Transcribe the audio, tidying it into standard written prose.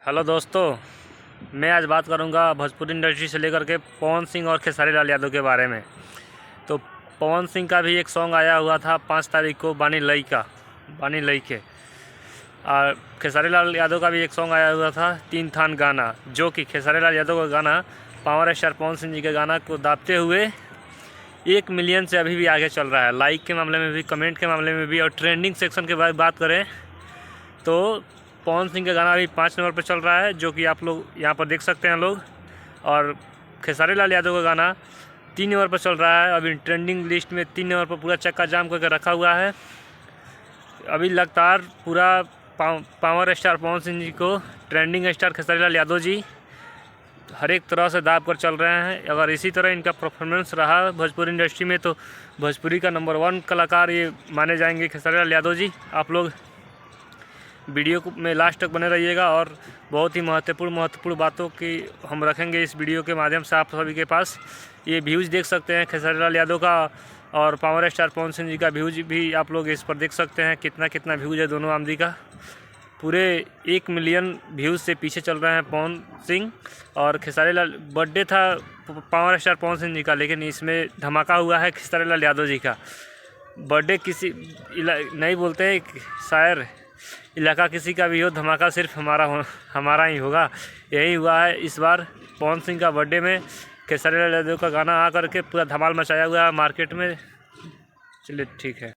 Hello दोस्तों, मैं आज बात करूंगा भोजपुरी इंडस्ट्री से लेकर के पवन सिंह और खेसारी लाल यादव के बारे में। तो पवन सिंह का भी एक सॉन्ग आया हुआ था 5 तारीख को, बानी लई के। और खेसारी लाल यादव का भी एक सॉन्ग आया हुआ था 3 थान गाना, जो कि खेसारी लाल यादव का गाना पावर स्टार पवन सिंह जी के गाना को दाबते हुए 1 मिलियन से अभी भी आगे चल रहा है। लाइक के मामले में भी, कमेंट के मामले में भी, और ट्रेंडिंग सेक्शन के बाद बात करें तो पवन सिंह का गाना अभी 5 नंबर पर चल रहा है, जो कि आप लोग यहाँ पर देख सकते हैं लोग। और खेसारी लाल यादव का गाना 3 नंबर पर चल रहा है। अभी ट्रेंडिंग लिस्ट में 3 नंबर पर पूरा चक्का जाम करके रखा हुआ है। अभी लगातार पूरा पावर स्टार पवन सिंह जी को ट्रेंडिंग स्टार खेसारी लाल यादव जी हर एक तरह से दाब कर चल रहे हैं। अगर इसी तरह इनका परफॉर्मेंस रहा भोजपुरी इंडस्ट्री में तो भोजपुरी का नंबर 1 कलाकार ये माने जाएंगे खेसारी लाल यादव जी। आप लोग वीडियो में लास्ट तक बने रहिएगा और बहुत ही महत्वपूर्ण बातों की हम रखेंगे इस वीडियो के माध्यम से आप सभी के पास। ये व्यूज़ देख सकते हैं खेसारी लाल यादव का और पावर स्टार पवन सिंह जी का व्यूज़ भी आप लोग इस पर देख सकते हैं। कितना व्यूज़ है दोनों आमदी का। पूरे 1 मिलियन व्यूज़ से पीछे चल रहे हैं पवन सिंह। और खेसारी लाल बर्थडे था पावर स्टार पवन सिंह जी का, लेकिन इसमें धमाका हुआ है खेसारी लाल यादव जी का। बर्थडे किसी नहीं बोलते हैं शायर, इलाका किसी का भी हो, धमाका सिर्फ हमारा ही होगा। यही हुआ है इस बार पवन सिंह का बर्थडे में। खेसारी लाल यादव का गाना आ करके पूरा धमाल मचाया हुआ है मार्केट में। चलिए ठीक है।